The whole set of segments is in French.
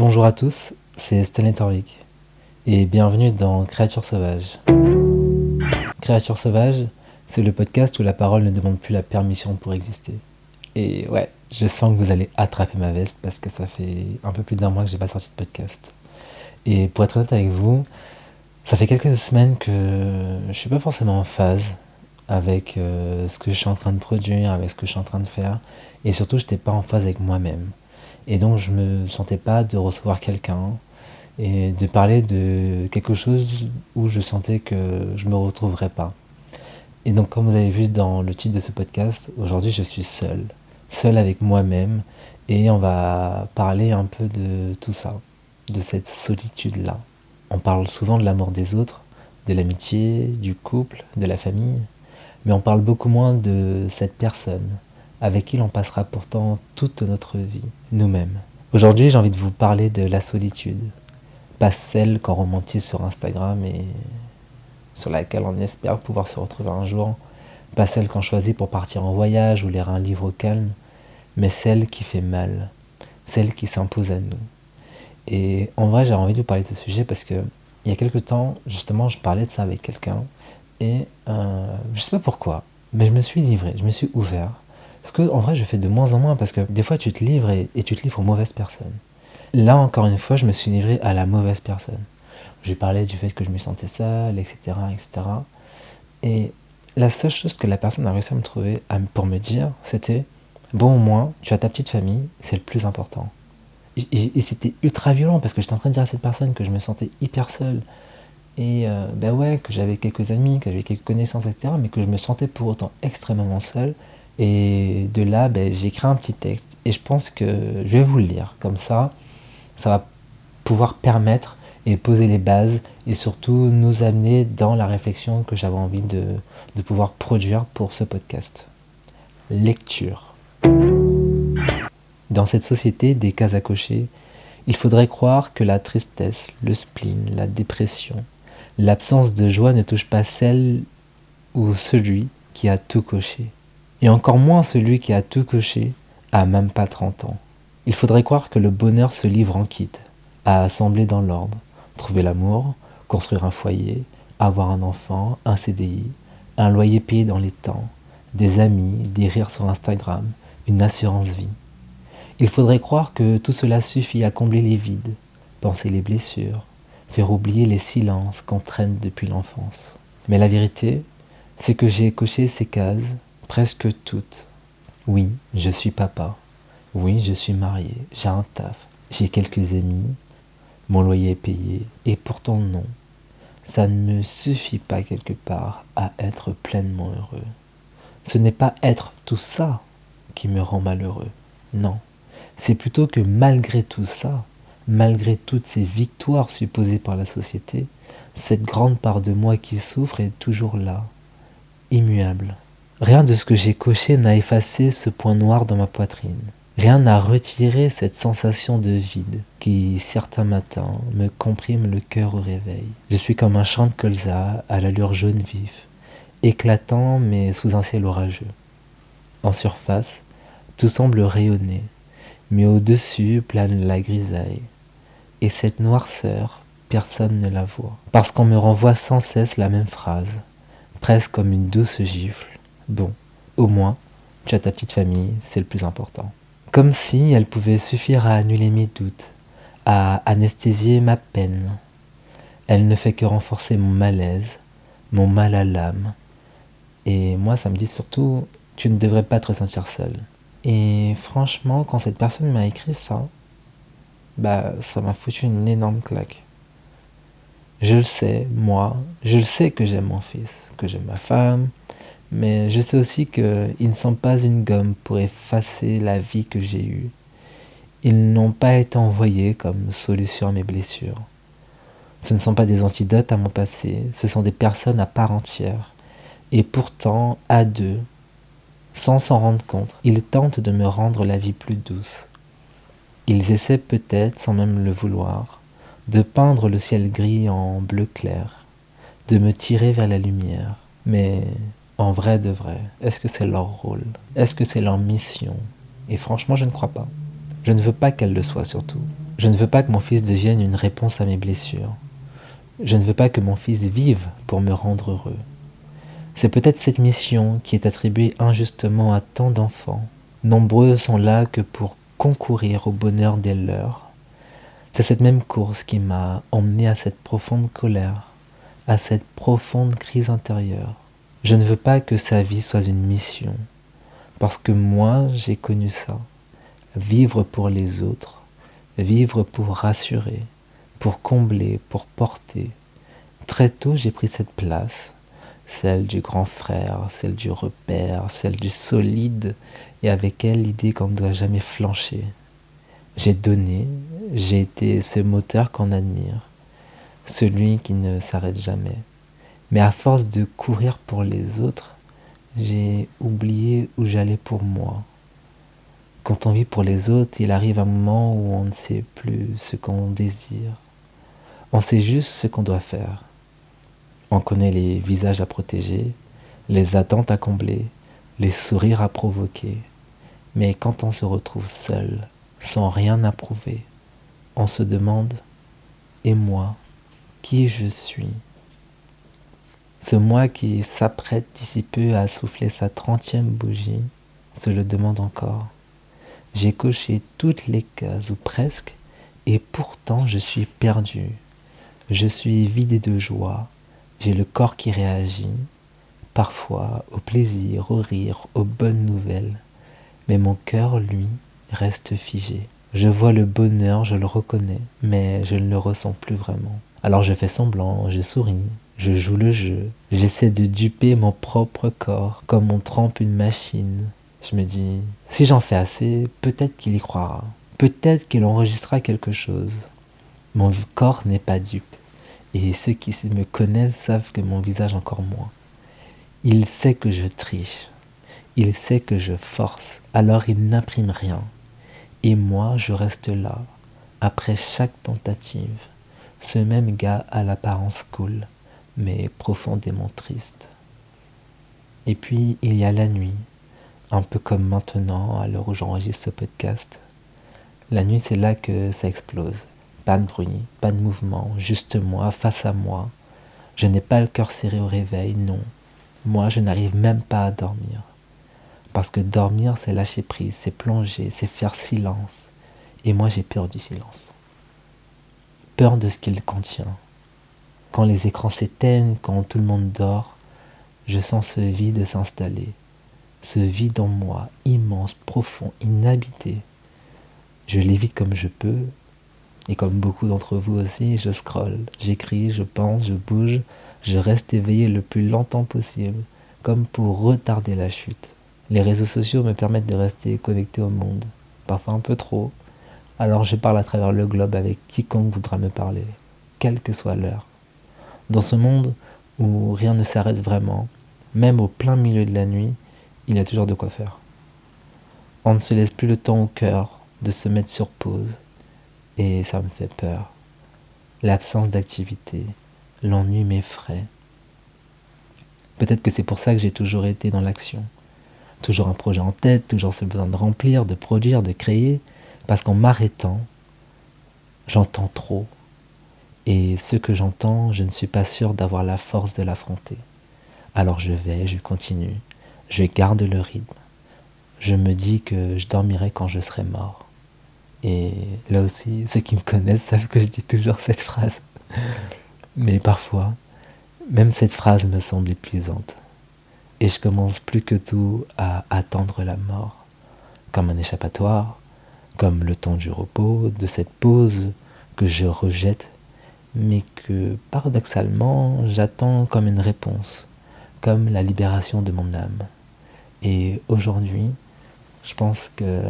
Bonjour à tous, c'est Stanley Torvik et bienvenue dans Créatures sauvages. Créatures sauvages, c'est le podcast où la parole ne demande plus la permission pour exister. Et ouais, je sens que vous allez attraper ma veste parce que ça fait un peu plus d'un mois que j'ai pas sorti de podcast. Et pour être honnête avec vous, ça fait quelques semaines que je suis pas forcément en phase avec ce que je suis en train de produire, avec ce que je suis en train de faire, et surtout j'étais pas en phase avec moi-même. Et donc je me sentais pas de recevoir quelqu'un et de parler de quelque chose où je sentais que je me retrouverais pas. Et donc comme vous avez vu dans le titre de ce podcast, aujourd'hui je suis seul avec moi-même, et on va parler un peu de tout ça, de cette solitude-là. On parle souvent de l'amour des autres, de l'amitié, du couple, de la famille, mais on parle beaucoup moins de cette personne avec qui l'on passera pourtant toute notre vie, nous-mêmes. Aujourd'hui, j'ai envie de vous parler de la solitude, pas celle qu'on romantise sur Instagram et sur laquelle on espère pouvoir se retrouver un jour, pas celle qu'on choisit pour partir en voyage ou lire un livre au calme, mais celle qui fait mal, celle qui s'impose à nous. Et en vrai, j'ai envie de vous parler de ce sujet parce que il y a quelques temps, justement, je parlais de ça avec quelqu'un et je sais pas pourquoi, mais je me suis livré, je me suis ouvert. Ce que, en vrai, je fais de moins en moins parce que des fois, tu te livres et tu te livres aux mauvaises personnes. Là, encore une fois, je me suis livré à la mauvaise personne. J'ai parlé du fait que je me sentais seul, etc., etc. Et la seule chose que la personne a réussi à me trouver pour me dire, c'était bon, au moins, tu as ta petite famille, c'est le plus important. Et c'était ultra violent parce que j'étais en train de dire à cette personne que je me sentais hyper seul. Et ben ouais, que j'avais quelques amis, que j'avais quelques connaissances, etc. Mais que je me sentais pour autant extrêmement seul. Et de là, ben, j'ai écrit un petit texte. Et je pense que je vais vous le lire. Comme ça va pouvoir permettre et poser les bases. Et surtout nous amener dans la réflexion que j'avais envie de pouvoir produire pour ce podcast. Lecture. Dans cette société des cases à cocher, il faudrait croire que la tristesse, le spleen, la dépression, l'absence de joie ne touche pas celle ou celui qui a tout coché. Et encore moins celui qui a tout coché a même pas 30 ans. Il faudrait croire que le bonheur se livre en kit, à assembler dans l'ordre, trouver l'amour, construire un foyer, avoir un enfant, un CDI, un loyer payé dans les temps, des amis, des rires sur Instagram, une assurance vie. Il faudrait croire que tout cela suffit à combler les vides, penser les blessures, faire oublier les silences qu'on traîne depuis l'enfance. Mais la vérité, c'est que j'ai coché ces cases, presque toutes. Oui, je suis papa. Oui, je suis marié, j'ai un taf, j'ai quelques amis, mon loyer est payé, et pourtant non. Ça ne me suffit pas quelque part à être pleinement heureux. Ce n'est pas être tout ça qui me rend malheureux, non. C'est plutôt que malgré tout ça, malgré toutes ces victoires supposées par la société, cette grande part de moi qui souffre est toujours là, immuable. Rien de ce que j'ai coché n'a effacé ce point noir dans ma poitrine. Rien n'a retiré cette sensation de vide qui, certains matins, me comprime le cœur au réveil. Je suis comme un champ de colza à l'allure jaune vif, éclatant mais sous un ciel orageux. En surface, tout semble rayonner, mais au-dessus plane la grisaille. Et cette noirceur, personne ne la voit. Parce qu'on me renvoie sans cesse la même phrase, presque comme une douce gifle. Bon, au moins, tu as ta petite famille, c'est le plus important. Comme si elle pouvait suffire à annuler mes doutes, à anesthésier ma peine. Elle ne fait que renforcer mon malaise, mon mal à l'âme. Et moi, ça me dit surtout, tu ne devrais pas te sentir seul. Et franchement, quand cette personne m'a écrit ça, bah ça m'a foutu une énorme claque. Je le sais, moi, je le sais que j'aime mon fils, que j'aime ma femme, mais je sais aussi qu'ils ne sont pas une gomme pour effacer la vie que j'ai eue. Ils n'ont pas été envoyés comme solution à mes blessures. Ce ne sont pas des antidotes à mon passé, ce sont des personnes à part entière. Et pourtant, à deux, sans s'en rendre compte, ils tentent de me rendre la vie plus douce. Ils essaient peut-être, sans même le vouloir, de peindre le ciel gris en bleu clair, de me tirer vers la lumière. Mais en vrai de vrai, est-ce que c'est leur rôle? Est-ce que c'est leur mission? Et franchement, je ne crois pas. Je ne veux pas qu'elle le soit surtout. Je ne veux pas que mon fils devienne une réponse à mes blessures. Je ne veux pas que mon fils vive pour me rendre heureux. C'est peut-être cette mission qui est attribuée injustement à tant d'enfants. Nombreux sont là que pour concourir au bonheur des leurs. C'est cette même course qui m'a emmené à cette profonde colère, à cette profonde crise intérieure. Je ne veux pas que sa vie soit une mission, parce que moi j'ai connu ça. Vivre pour les autres, vivre pour rassurer, pour combler, pour porter. Très tôt j'ai pris cette place, celle du grand frère, celle du repère, celle du solide, et avec elle l'idée qu'on ne doit jamais flancher. J'ai donné, j'ai été ce moteur qu'on admire, celui qui ne s'arrête jamais. Mais à force de courir pour les autres, j'ai oublié où j'allais pour moi. Quand on vit pour les autres, il arrive un moment où on ne sait plus ce qu'on désire. On sait juste ce qu'on doit faire. On connaît les visages à protéger, les attentes à combler, les sourires à provoquer. Mais quand on se retrouve seul, sans rien à prouver, on se demande « Et moi, qui je suis ?» Ce moi qui s'apprête d'ici peu à souffler sa 30e bougie se le demande encore. J'ai coché toutes les cases, ou presque, et pourtant je suis perdu. Je suis vidé de joie, j'ai le corps qui réagit, parfois au plaisir, au rire, aux bonnes nouvelles. Mais mon cœur, lui, reste figé. Je vois le bonheur, je le reconnais, mais je ne le ressens plus vraiment. Alors je fais semblant, je souris, je joue le jeu. J'essaie de duper mon propre corps, comme on trempe une machine. Je me dis, si j'en fais assez, peut-être qu'il y croira. Peut-être qu'il enregistrera quelque chose. Mon corps n'est pas dupe. Et ceux qui me connaissent savent que mon visage encore moins. Il sait que je triche. Il sait que je force. Alors il n'imprime rien. Et moi, je reste là, après chaque tentative. Ce même gars à l'apparence cool, mais profondément triste. Et puis, il y a la nuit, un peu comme maintenant, à l'heure où j'enregistre ce podcast. La nuit, c'est là que ça explose. Pas de bruit, pas de mouvement, juste moi, face à moi. Je n'ai pas le cœur serré au réveil, non. Moi, je n'arrive même pas à dormir. Parce que dormir, c'est lâcher prise, c'est plonger, c'est faire silence. Et moi, j'ai peur du silence. Peur de ce qu'il contient. Quand les écrans s'éteignent, quand tout le monde dort, je sens ce vide s'installer. Ce vide en moi, immense, profond, inhabité. Je l'évite comme je peux, et comme beaucoup d'entre vous aussi, je scrolle, j'écris, je pense, je bouge, je reste éveillé le plus longtemps possible, comme pour retarder la chute. Les réseaux sociaux me permettent de rester connecté au monde, parfois un peu trop, alors je parle à travers le globe avec quiconque voudra me parler, quelle que soit l'heure. Dans ce monde où rien ne s'arrête vraiment, même au plein milieu de la nuit, il y a toujours de quoi faire. On ne se laisse plus le temps au cœur de se mettre sur pause, et ça me fait peur. L'absence d'activité, l'ennui m'effraie. Peut-être que c'est pour ça que j'ai toujours été dans l'action. Toujours un projet en tête, toujours ce besoin de remplir, de produire, de créer, parce qu'en m'arrêtant, j'entends trop. Et ce que j'entends, je ne suis pas sûr d'avoir la force de l'affronter. Alors je continue, je garde le rythme. Je me dis que je dormirai quand je serai mort. Et là aussi, ceux qui me connaissent savent que je dis toujours cette phrase. Mais parfois, même cette phrase me semble épuisante. Et je commence plus que tout à attendre la mort, comme un échappatoire, comme le temps du repos, de cette pause que je rejette, mais que paradoxalement j'attends comme une réponse, comme la libération de mon âme. Et aujourd'hui, je pense que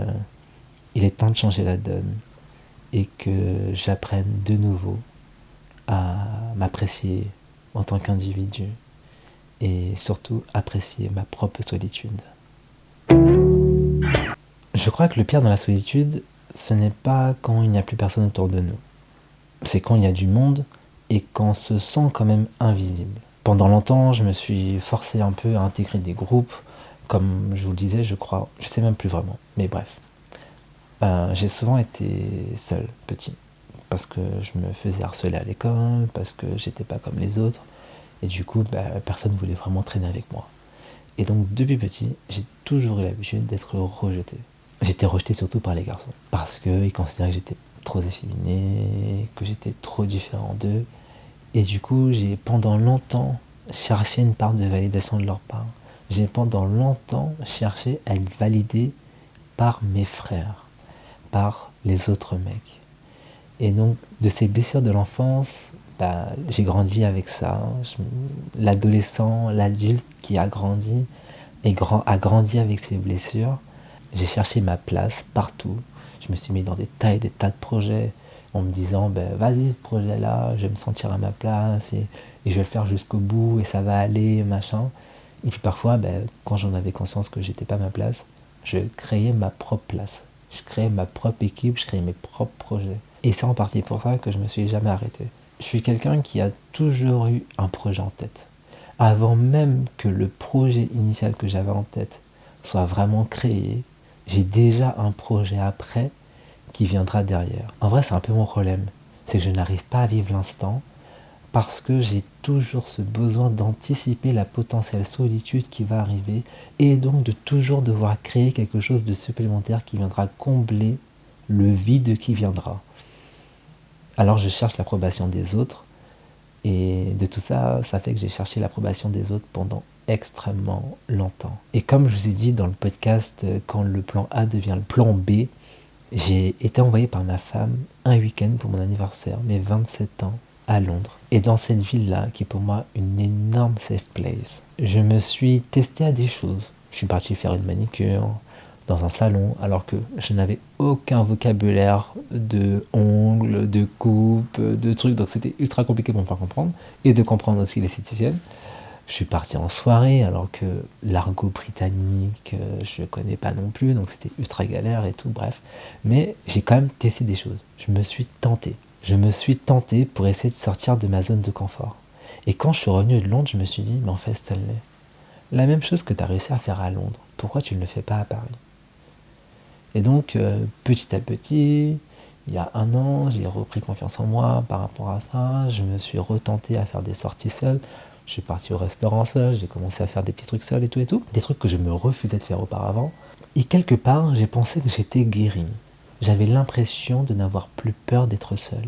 il est temps de changer la donne et que j'apprenne de nouveau à m'apprécier en tant qu'individu et surtout apprécier ma propre solitude. Je crois que le pire dans la solitude, ce n'est pas quand il n'y a plus personne autour de nous. C'est quand il y a du monde et quand on se sent quand même invisible. Pendant longtemps, je me suis forcé un peu à intégrer des groupes, comme je vous le disais, je crois, je sais même plus vraiment, mais bref. J'ai souvent été seul, petit, parce que je me faisais harceler à l'école, parce que j'étais pas comme les autres, et du coup, personne ne voulait vraiment traîner avec moi. Et donc, depuis petit, j'ai toujours eu l'habitude d'être rejeté. J'étais rejeté surtout par les garçons, parce qu'ils considéraient que j'étais trop efféminé, que j'étais trop différent d'eux, et du coup, j'ai pendant longtemps cherché une part de validation de leur part. J'ai pendant longtemps cherché à être validé par mes frères, par les autres mecs. Et donc, de ces blessures de l'enfance, j'ai grandi avec ça. L'adolescent, l'adulte qui a grandi a grandi avec ses blessures. J'ai cherché ma place partout. Je me suis mis dans des tas et des tas de projets en me disant, vas-y, ce projet-là, je vais me sentir à ma place et je vais le faire jusqu'au bout et ça va aller, machin. Et puis parfois, quand j'en avais conscience que j'étais pas à ma place, je créais ma propre place. Je créais ma propre équipe, je créais mes propres projets. Et c'est en partie pour ça que je me suis jamais arrêté. Je suis quelqu'un qui a toujours eu un projet en tête. Avant même que le projet initial que j'avais en tête soit vraiment créé, j'ai déjà un projet après qui viendra derrière. En vrai, c'est un peu mon problème. C'est que je n'arrive pas à vivre l'instant parce que j'ai toujours ce besoin d'anticiper la potentielle solitude qui va arriver et donc de toujours devoir créer quelque chose de supplémentaire qui viendra combler le vide qui viendra. Alors je cherche l'approbation des autres et de tout ça, ça fait que j'ai cherché l'approbation des autres pendant extrêmement longtemps. Et comme je vous ai dit dans le podcast, quand le plan A devient le plan B, j'ai été envoyé par ma femme un week-end pour mon anniversaire, mes 27 ans, à Londres. Et dans cette ville-là, qui est pour moi une énorme safe place, je me suis testé à des choses. Je suis parti faire une manicure dans un salon, alors que je n'avais aucun vocabulaire de ongles, de coupe, de trucs, donc c'était ultra compliqué pour me faire comprendre, et de comprendre aussi l'esthéticienne. Je suis parti en soirée, alors que l'argot britannique, je ne connais pas non plus, donc c'était ultra galère et tout, bref. Mais j'ai quand même testé des choses. Je me suis tenté. Je me suis tenté pour essayer de sortir de ma zone de confort. Et quand je suis revenu de Londres, je me suis dit, mais en fait, Stanley, la même chose que tu as réussi à faire à Londres, pourquoi tu ne le fais pas à Paris? Et donc, petit à petit, il y a 1 an, j'ai repris confiance en moi par rapport à ça. Je me suis retenté à faire des sorties seul. Je suis parti au restaurant seul, j'ai commencé à faire des petits trucs seul et tout et tout. Des trucs que je me refusais de faire auparavant. Et quelque part, j'ai pensé que j'étais guéri. J'avais l'impression de n'avoir plus peur d'être seul.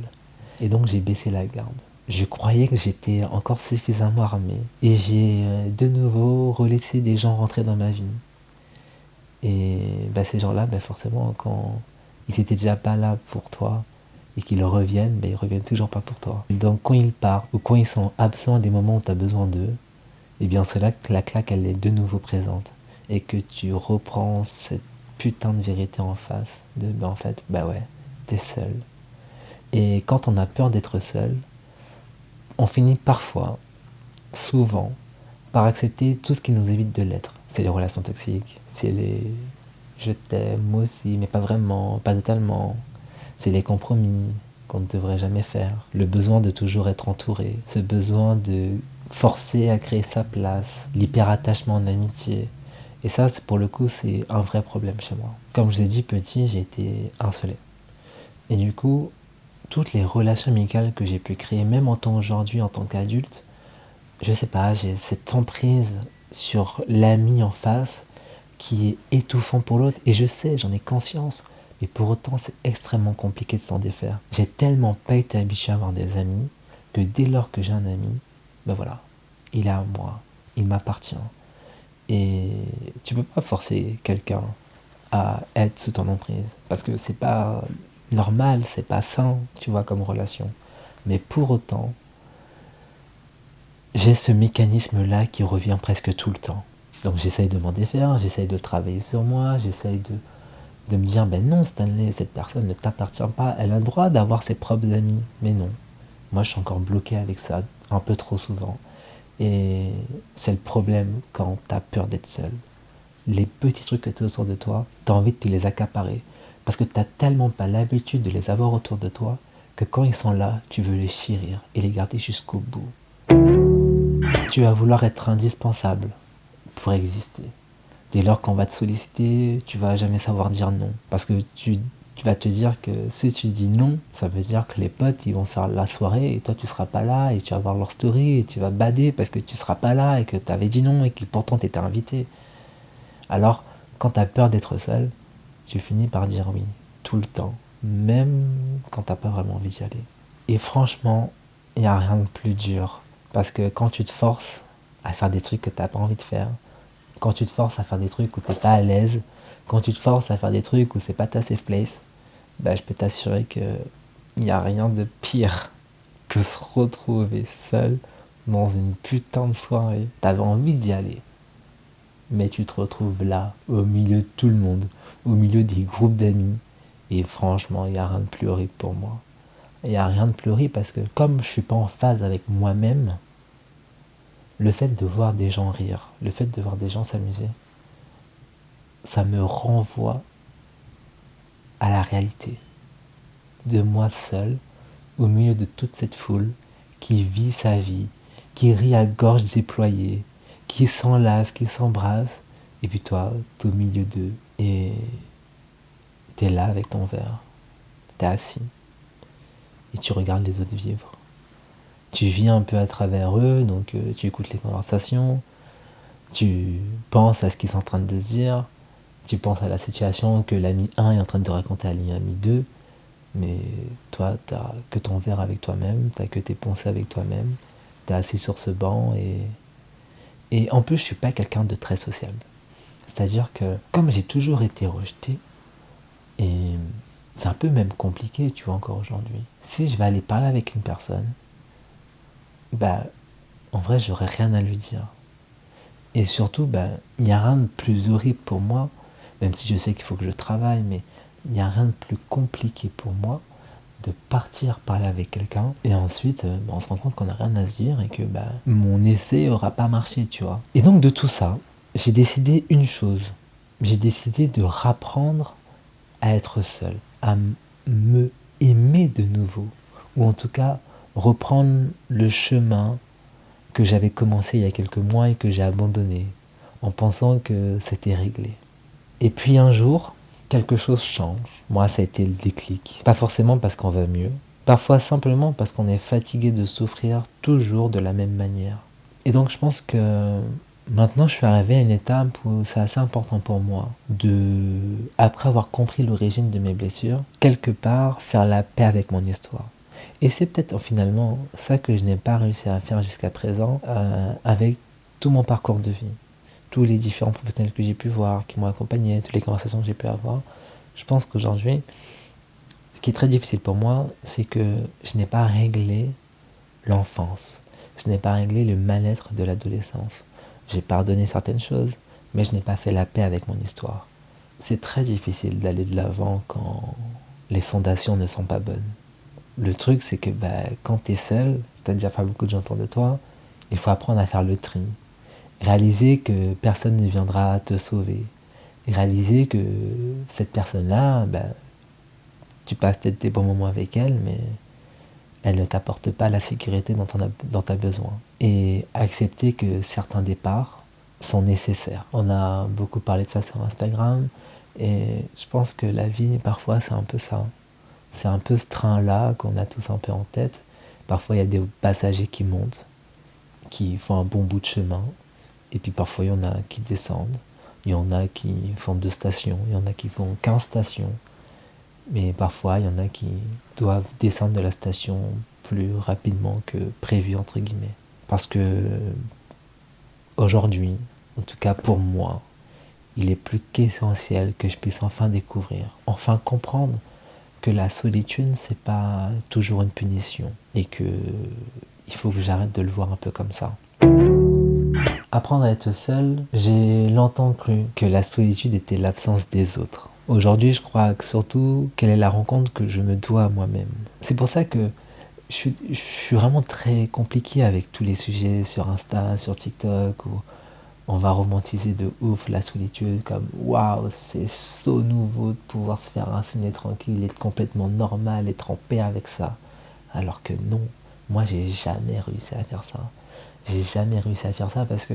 Et donc, j'ai baissé la garde. Je croyais que j'étais encore suffisamment armé. Et j'ai de nouveau relaissé des gens rentrer dans ma vie. Et ces gens-là, forcément, quand ils étaient déjà pas là pour toi et qu'ils reviennent, ils reviennent toujours pas pour toi. Donc quand ils partent ou quand ils sont absents à des moments où tu as besoin d'eux, c'est là que la claque, elle est de nouveau présente. Et que tu reprends cette putain de vérité en face de, en fait, ouais, t'es seul. Et quand on a peur d'être seul, on finit parfois, souvent, par accepter tout ce qui nous évite de l'être. C'est les relations toxiques, c'est les je t'aime, moi aussi, mais pas vraiment, pas totalement. C'est les compromis qu'on ne devrait jamais faire. Le besoin de toujours être entouré, ce besoin de forcer à créer sa place, l'hyperattachement en amitié. Et ça, pour le coup, c'est un vrai problème chez moi. Comme je vous ai dit, petit, j'ai été harcelé. Et du coup, toutes les relations amicales que j'ai pu créer, même en tant qu'aujourd'hui, en tant qu'adulte, je sais pas, j'ai cette emprise sur l'ami en face qui est étouffant pour l'autre, et je sais, j'en ai conscience, mais pour autant c'est extrêmement compliqué de s'en défaire. J'ai tellement pas été habitué à avoir des amis, que dès lors que j'ai un ami, voilà, il est à moi, il m'appartient. Et tu peux pas forcer quelqu'un à être sous ton emprise, parce que c'est pas normal, c'est pas sain, tu vois, comme relation. Mais pour autant, j'ai ce mécanisme-là qui revient presque tout le temps. Donc j'essaye de m'en défaire, j'essaye de travailler sur moi, j'essaye de me dire, non Stanley, cette personne ne t'appartient pas, elle a le droit d'avoir ses propres amis, mais non. Moi je suis encore bloqué avec ça, un peu trop souvent. Et c'est le problème quand t'as peur d'être seul. Les petits trucs que tu as autour de toi, t'as envie de te les accaparer. Parce que t'as tellement pas l'habitude de les avoir autour de toi, que quand ils sont là, tu veux les chérir et les garder jusqu'au bout. Tu vas vouloir être indispensable pour exister. Dès lors qu'on va te solliciter, tu vas jamais savoir dire non. Parce que tu Tu vas te dire que si tu dis non, ça veut dire que les potes ils vont faire la soirée et toi tu seras pas là et tu vas voir leur story et tu vas bader parce que tu seras pas là et que tu avais dit non et que pourtant tu étais invité. Alors, quand tu as peur d'être seul, tu finis par dire oui, tout le temps, même quand t'as pas vraiment envie d'y aller. Et franchement, il n'y a rien de plus dur. Parce que quand tu te forces à faire des trucs que t'as pas envie de faire, quand tu te forces à faire des trucs où t'es pas à l'aise, quand tu te forces à faire des trucs où c'est pas ta safe place, bah, je peux t'assurer que il n'y a rien de pire que se retrouver seul dans une putain de soirée. T'avais envie d'y aller, mais tu te retrouves là, au milieu de tout le monde, au milieu des groupes d'amis. Et franchement, il n'y a rien de plus horrible pour moi. Il n'y a rien de plus horrible parce que comme je suis pas en phase avec moi-même, le fait de voir des gens rire, le fait de voir des gens s'amuser, ça me renvoie à la réalité de moi seul, au milieu de toute cette foule qui vit sa vie, qui rit à gorge déployée, qui s'enlace, qui s'embrasse, et puis toi, t'es au milieu d'eux, et t'es là avec ton verre, t'es assis, et tu regardes les autres vivre. Tu vis un peu à travers eux, donc tu écoutes les conversations, tu penses à ce qu'ils sont en train de se dire, tu penses à la situation que l'ami 1 est en train de raconter à l'ami 2, mais toi, t'as que ton verre avec toi-même, t'as que tes pensées avec toi-même, t'es assis sur ce banc, et en plus, je suis pas quelqu'un de très sociable. C'est-à-dire que, comme j'ai toujours été rejeté, et c'est un peu même compliqué, tu vois, encore aujourd'hui. Si je vais aller parler avec une personne, bah, en vrai, j'aurais rien à lui dire. Et surtout, bah, il n'y a rien de plus horrible pour moi, même si je sais qu'il faut que je travaille, mais il n'y a rien de plus compliqué pour moi de partir parler avec quelqu'un et ensuite bah, on se rend compte qu'on n'a rien à se dire et que bah, mon essai aura pas marché, tu vois. Et donc de tout ça, j'ai décidé une chose. J'ai décidé de rapprendre à être seul, à me aimer de nouveau, ou en tout cas reprendre le chemin que j'avais commencé il y a quelques mois et que j'ai abandonné, en pensant que c'était réglé. Et puis un jour, quelque chose change. Moi, ça a été le déclic. Pas forcément parce qu'on va mieux, parfois simplement parce qu'on est fatigué de souffrir toujours de la même manière. Et donc je pense que maintenant je suis arrivé à une étape où c'est assez important pour moi de, après avoir compris l'origine de mes blessures, quelque part faire la paix avec mon histoire. Et c'est peut-être finalement ça que je n'ai pas réussi à faire jusqu'à présent avec tout mon parcours de vie. Tous les différents professionnels que j'ai pu voir, qui m'ont accompagné, toutes les conversations que j'ai pu avoir. Je pense qu'aujourd'hui, ce qui est très difficile pour moi, c'est que je n'ai pas réglé l'enfance. Je n'ai pas réglé le mal-être de l'adolescence. J'ai pardonné certaines choses, mais je n'ai pas fait la paix avec mon histoire. C'est très difficile d'aller de l'avant quand les fondations ne sont pas bonnes. Le truc, c'est que bah, quand tu es seul, tu as déjà pas beaucoup de gens autour de toi, il faut apprendre à faire le tri. Réaliser que personne ne viendra te sauver. Réaliser que cette personne-là, bah, tu passes peut-être des bons moments avec elle, mais elle ne t'apporte pas la sécurité dont tu as besoin. Et accepter que certains départs sont nécessaires. On a beaucoup parlé de ça sur Instagram, et je pense que la vie, parfois, c'est un peu ça. C'est un peu ce train-là qu'on a tous un peu en tête. Parfois, il y a des passagers qui montent, qui font un bon bout de chemin, et puis parfois, il y en a qui descendent. Il y en a qui font 2 stations, il y en a qui font 15 stations. Mais parfois, il y en a qui doivent descendre de la station plus rapidement que prévu, entre guillemets. Parce que aujourd'hui, en tout cas pour moi, il est plus qu'essentiel que je puisse enfin découvrir, enfin comprendre que la solitude, c'est pas toujours une punition. Et que il faut que j'arrête de le voir un peu comme ça. Apprendre à être seul, j'ai longtemps cru que la solitude était l'absence des autres. Aujourd'hui, je crois que surtout quelle est la rencontre que je me dois à moi-même. C'est pour ça que je suis vraiment très compliqué avec tous les sujets sur Insta, sur TikTok, où on va romantiser de ouf la solitude, comme waouh, c'est so nouveau de pouvoir se faire un ciné tranquille, être complètement normal, être en paix avec ça. Alors que non, moi j'ai jamais réussi à faire ça. J'ai jamais réussi à faire ça parce que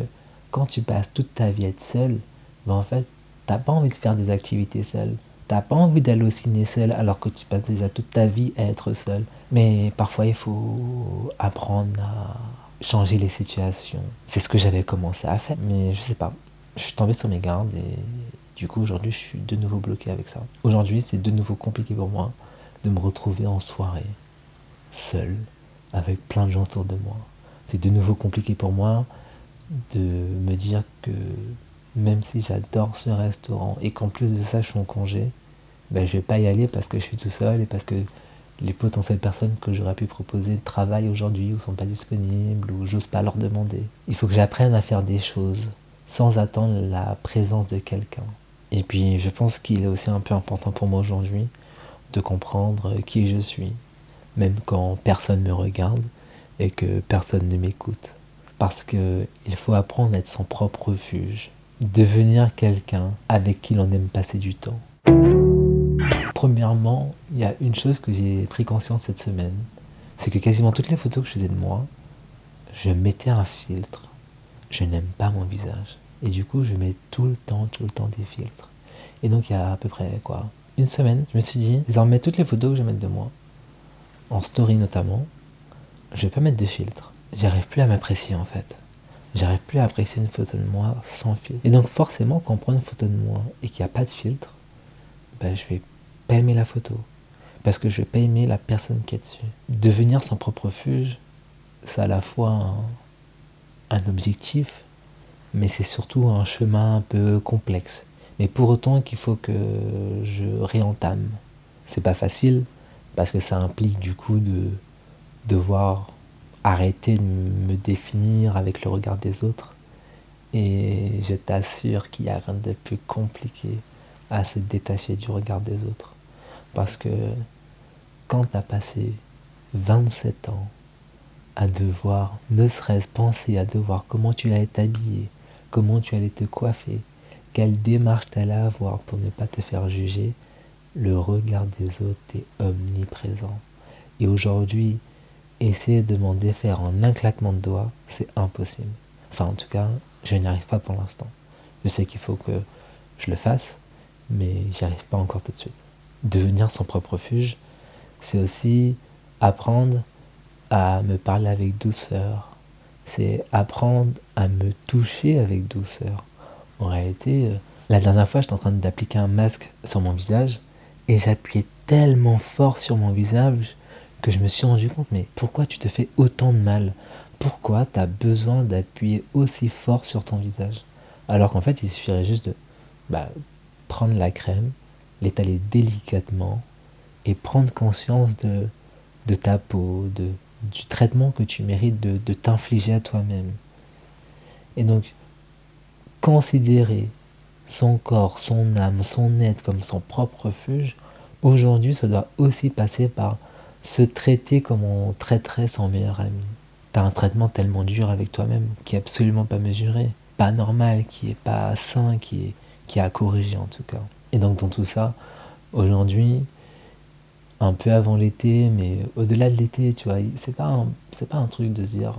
quand tu passes toute ta vie à être seul, ben en fait, t'as pas envie de faire des activités seul. T'as pas envie d'aller au ciné seul alors que tu passes déjà toute ta vie à être seul. Mais parfois, il faut apprendre à changer les situations. C'est ce que j'avais commencé à faire, mais je sais pas. Je suis tombé sur mes gardes et du coup, aujourd'hui, je suis de nouveau bloqué avec ça. Aujourd'hui, c'est de nouveau compliqué pour moi de me retrouver en soirée, seul, avec plein de gens autour de moi. C'est de nouveau compliqué pour moi de me dire que même si j'adore ce restaurant et qu'en plus de ça, je suis en congé, ben, je vais pas y aller parce que je suis tout seul et parce que les potentielles personnes que j'aurais pu proposer de travail aujourd'hui ou sont pas disponibles ou j'ose pas leur demander. Il faut que j'apprenne à faire des choses sans attendre la présence de quelqu'un. Et puis je pense qu'il est aussi un peu important pour moi aujourd'hui de comprendre qui je suis, même quand personne me regarde et que personne ne m'écoute. Parce que il faut apprendre à être son propre refuge, devenir quelqu'un avec qui l'on aime passer du temps. Premièrement, il y a une chose que j'ai pris conscience cette semaine, c'est que quasiment toutes les photos que je faisais de moi, je mettais un filtre. Je n'aime pas mon visage. Et du coup, je mets tout le temps des filtres. Et donc, il y a à peu près, une semaine, je me suis dit, désormais, toutes les photos que je vais mettre de moi, en story notamment, je vais pas mettre de filtre. J'arrive plus à m'apprécier, en fait. J'arrive plus à apprécier une photo de moi sans filtre. Et donc, forcément, quand on prend une photo de moi et qu'il n'y a pas de filtre, ben, je vais pas aimer la photo. Parce que je vais pas aimer la personne qui est dessus. Devenir son propre refuge, c'est à la fois un objectif, mais c'est surtout un chemin un peu complexe. Mais pour autant qu'il faut que je réentame. C'est pas facile, parce que ça implique du coup de devoir arrêter de me définir avec le regard des autres. Et je t'assure qu'il n'y a rien de plus compliqué à se détacher du regard des autres. Parce que quand tu as passé 27 ans à devoir, ne serait-ce penser à devoir comment tu allais t'habiller, comment tu allais te coiffer, quelle démarche tu allais avoir pour ne pas te faire juger, le regard des autres est omniprésent. Et aujourd'hui, essayer de m'en défaire en un claquement de doigts, c'est impossible. Enfin, en tout cas, je n'y arrive pas pour l'instant. Je sais qu'il faut que je le fasse, mais j'y arrive pas encore tout de suite. Devenir son propre refuge, c'est aussi apprendre à me parler avec douceur. C'est apprendre à me toucher avec douceur. En réalité, la dernière fois, j'étais en train d'appliquer un masque sur mon visage et j'appuyais tellement fort sur mon visage que je me suis rendu compte, mais pourquoi tu te fais autant de mal? Pourquoi tu as besoin d'appuyer aussi fort sur ton visage? Alors qu'en fait, il suffirait juste de prendre la crème, l'étaler délicatement et prendre conscience de ta peau, du traitement que tu mérites de t'infliger à toi-même. Et donc, considérer son corps, son âme, son être comme son propre refuge, aujourd'hui, ça doit aussi passer par se traiter comme on traiterait son meilleur ami. T'as un traitement tellement dur avec toi-même qui est absolument pas mesuré, pas normal, qui est pas sain, qui est à corriger en tout cas. Et donc dans tout ça, aujourd'hui, un peu avant l'été, mais au-delà de l'été, tu vois, c'est pas un truc de se dire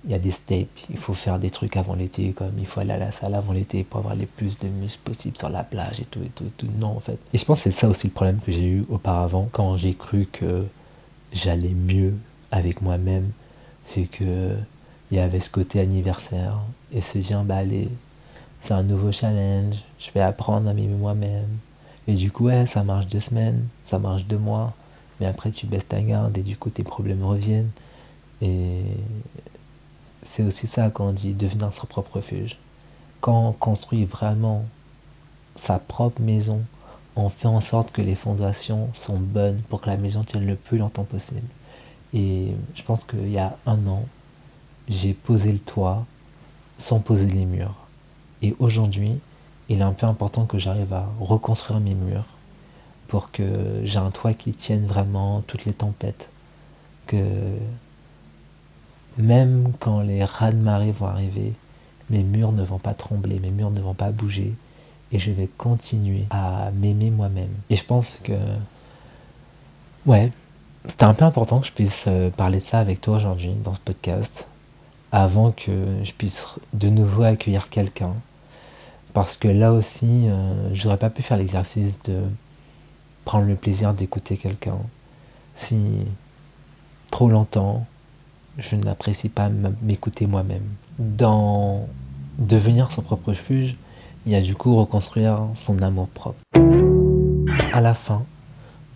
il y a des steps, il faut faire des trucs avant l'été, comme il faut aller à la salle avant l'été pour avoir les plus de muscles possibles sur la plage et tout, et tout, et tout. Non, en fait. Et je pense que c'est ça aussi le problème que j'ai eu auparavant, quand j'ai cru que j'allais mieux avec moi-même, c'est que il y avait ce côté anniversaire, et se dire, allez, c'est un nouveau challenge, je vais apprendre à m'aimer moi-même. Et du coup, ouais, ça marche 2 semaines, ça marche 2 mois, mais après tu baisses ta garde et du coup tes problèmes reviennent. Et c'est aussi ça quand on dit devenir son propre refuge. Quand on construit vraiment sa propre maison, on fait en sorte que les fondations sont bonnes pour que la maison tienne le plus longtemps possible. Et je pense qu'il y a 1 an, j'ai posé le toit sans poser les murs. Et aujourd'hui, il est un peu important que j'arrive à reconstruire mes murs pour que j'ai un toit qui tienne vraiment toutes les tempêtes. Que même quand les raz-de-marée vont arriver, mes murs ne vont pas trembler, mes murs ne vont pas bouger, et je vais continuer à m'aimer moi-même. Et je pense que, ouais, c'était un peu important que je puisse parler de ça avec toi aujourd'hui dans ce podcast, avant que je puisse de nouveau accueillir quelqu'un. Parce que là aussi, j'aurais pas pu faire l'exercice de prendre le plaisir d'écouter quelqu'un, si trop longtemps je n'apprécie pas m'écouter moi-même. Dans devenir son propre refuge, il y a du coup reconstruire son amour propre. À la fin,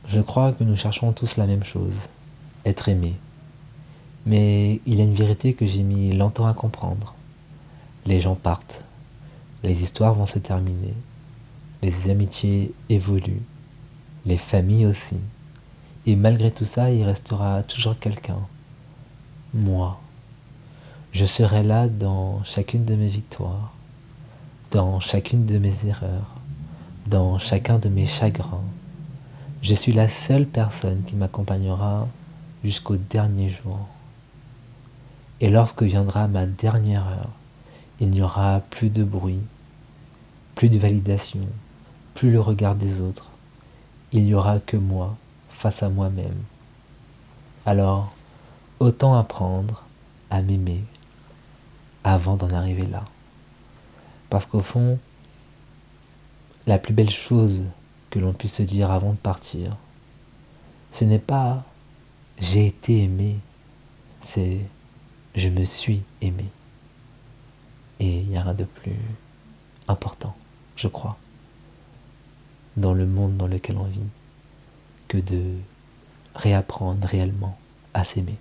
je crois que nous cherchons tous la même chose, être aimé. Mais il y a une vérité que j'ai mis longtemps à comprendre. Les gens partent, les histoires vont se terminer, les amitiés évoluent, les familles aussi. Et malgré tout ça, il restera toujours quelqu'un. Moi. Je serai là dans chacune de mes victoires, dans chacune de mes erreurs, dans chacun de mes chagrins. Je suis la seule personne qui m'accompagnera jusqu'au dernier jour. Et lorsque viendra ma dernière heure, il n'y aura plus de bruit, plus de validation, plus le regard des autres. Il n'y aura que moi face à moi-même. Alors, autant apprendre à m'aimer avant d'en arriver là. Parce qu'au fond, la plus belle chose que l'on puisse se dire avant de partir, ce n'est pas j'ai été aimé, c'est je me suis aimé. Et il n'y a rien de plus important, je crois, dans le monde dans lequel on vit, que de réapprendre réellement à s'aimer.